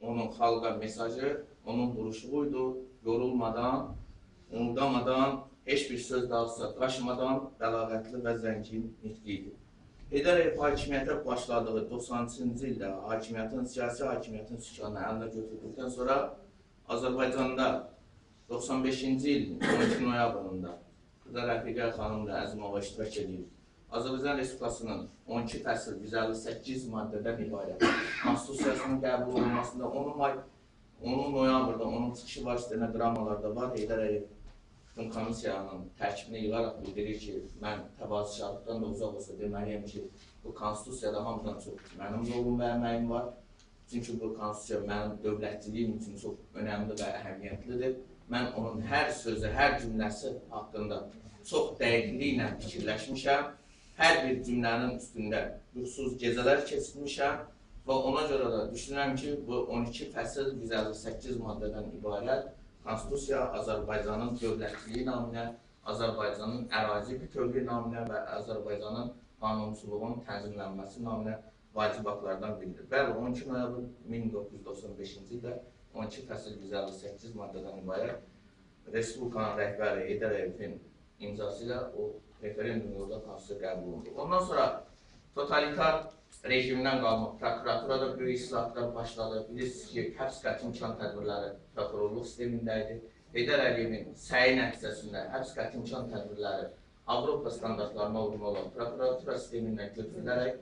onun xalqa mesajı, onun vuruşuydu, yorulmadan, unudamadan, heç bir söz dağısa daşımadan bəlağətli və zəngin nitqiydi. Heydər Əliyev hakimiyyətə başladığı 90-cı ildə siyasi hakimiyyətin sükanını əlinə götürdükdən sonra Azərbaycanda 95-ci ilin 12 noyabrında burada Rəfiqə xanım da Əzimova iştirak edir. Azərbaycan Respublikasının 12 fəsil 158 maddədən ibarət konstitusiyasının qəbul olunmasında 10 noyabrda onun çıxışı var, stenoqramalarda var. Heydər Əliyev bütün komissiyanın tərkibini yığaraq bildirir ki, mən təvazökarlıqdan da uzaq olsa deməliyəm ki, bu konstitusiyada hamıdan çox mənim rolum və əməyim var. Çünki bu konstitusiya mənim dövlətçiliyim üçün çox önəmli və əhəmiyyətlidir. Mən onun hər sözü, hər cümləsi haqqında çox dəqiqliklə fikirləşmişəm. Hər bir cümlənin üstündə yuxusuz gecələr keçirmişəm və ona görə də düşünürəm ki, bu 12 fəsil 158 maddədən ibarət konstitusiya Azərbaycanın dövlətçiliyi naminə, Azərbaycanın ərazi bütövlüyü naminə və Azərbaycanın qanunçuluğunun tənzimlənməsi naminə vacib haqlardan biridir. Bəli, 12 noyabr 1995-ci ildə 12 fəsil 158 maddədən ibarət Respublikanın rəhbəri Heydər Əliyevin imzası ilə o referendum yolda konstitusiya qəbul olundu. Ondan sonra totalitar rejimdən qalmaq, prokuraturada böyük islahatlar başladı. Bilirsiniz ki, həbs qəti imkan tədbirləri prokurorluq sistemində idi. Heydər Əliyevin səyi nəticəsində həbs qəti imkan tədbirləri Avropa standartlarına uyğun olan prokuratura sistemindən götürülərək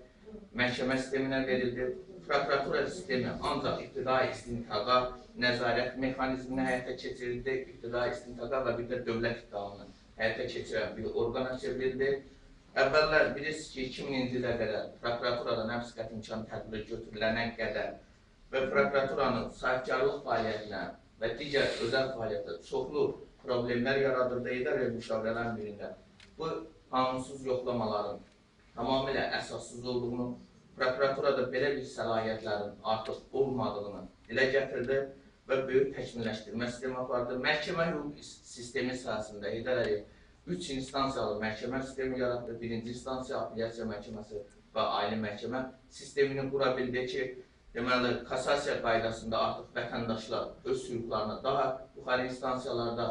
məhkəmə sisteminə verildi. Prokuratura sistemi ancaq ibtidai istintaqa, nəzarət mexanizminə həyata keçirildi, ibtidai istintaqa və bir də dövlət ittihamını həyata keçirən bir orqana çevrildi. Əvvəllər bilirsiniz ki, 2000-ci ilə qədər prokuraturadan həbs qəti imkan tədbiri götürülənən qədər və prokuraturanın sahibkarlıq fəaliyyətinə və digər özəl fəaliyyətə çoxlu problemlər yaradırdı. Heydər Əliyev müşavirələrin birində bu qanunsuz yoxlamaların tamamilə əsassız olduğunu, prokuraturada belə bir səlahiyyətlərin artıq olmadığını dilə gətirdi və böyük təkmilləşdirmə sistemi apardı. Məhkəmə hüquq sistemi sahəsində Heydər Əliyev 3 instansiyalı məhkəmə sistemi yaratdı. Birinci instansiya, apellyasiya məhkəməsi və ali məhkəmə sistemini qura bildi ki, deməli, kassasiya qaydasında artıq vətəndaşlar öz hüquqlarını daha yuxarı instansiyalarda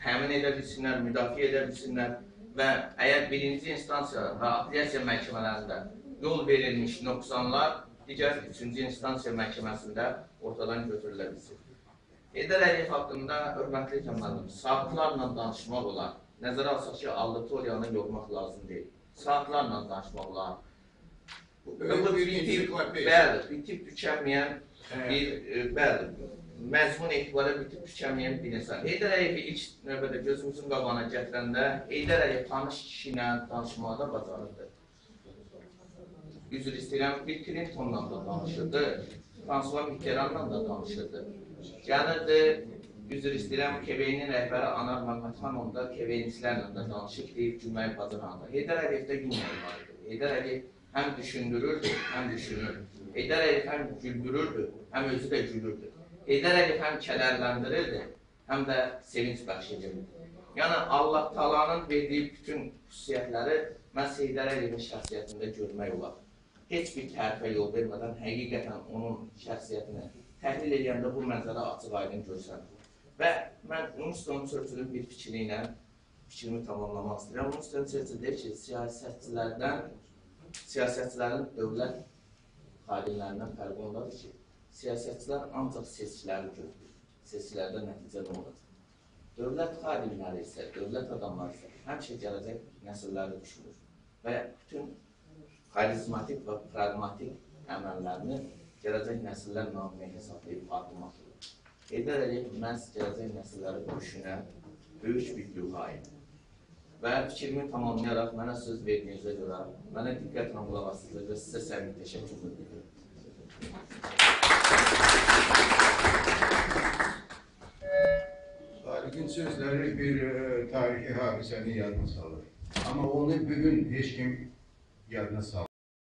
təmin edə bilsinlər, müdafiə edə bilsinlər və əgər birinci instansiya və apellyasiya məhkəmələrində yol verilmiş nöqsanlar digər 3-cü instansiya məhkəməsində ortadan götürülə bilsin. Heydər Əliyev haqqında hörmətli təməllim, saatlarla danışmaq olar. Nəzərə alsaq ki, auditoriyanı yormaq lazım deyil. Saatlarla danışmaq olar. Bitib tükənməyən məzmun etibarı bitib tükənməyən bir insan. Heydər Əliyevi ilk növbədə gözümüzün qabağına gətirəndə Heydər Əliyev tanış kişi ilə danışmağı da bacarırdı. Üzr istəyirəm, Bill Clinton'la da danışırdı, François Mitterrand'la da danışırdı. Gəlirdi, üzr istəyirəm, KVN-in rəhbəri Anar Məmmədxanov da KVN-çilərlə də danışıq deyib gülməyi bacarandı. Heydər Əliyevdə gülməyi var idi. Heydər Əliyev həm düşündürürdü, həm düşünürdü. Heydər Əliyev həm güldürürdü, həm özü də gülürdü. Heydər Əliyev həm kədərləndirirdi, həm də sevinç bəxş edirdi. Yəni, Allah Taala'nın verdiyi bütün xüsusiyyətləri məhz Heydər Əliyevin şəxsiyyətində görmək olar. Heç bir tərifə yol vermədən həqiqətən onun şəxsiyyətini təhlil edəndə bu mənzərə açıq aydın görsənir. Və mən Winston Churchill'in bir fikri ilə fikrimi tamamlamaq istəyirəm. Winston Churchill deyir ki, siyasətçilərin dövlət xadimlərindən fərqi ondadır ki, siyasətçilər ancaq seçkiləri görür. Seçkilərdə nəticə nə olacaq? Dövlət xadimləri isə, dövlət adamları isə həmişə gələcək nəsilləri düşünür və bütün xarizmatik və pragmatik əməllərini gələcək nəsillər naminə hesablayıb adılmaqdır. Heydər Əliyev məhz gələcək nəsilləri düşünən böyük bir yuxaydı. Və fikrimi tamamlayaraq mənə söz verdiyinizə görə, mənə diqqətlə qulaq asdığınıza görə sizə səmimi təşəkkür edirəm. Tarixin sözləri bir tarixi hadisəni yadına salır. Amma onu bugün heç kim yadına salır.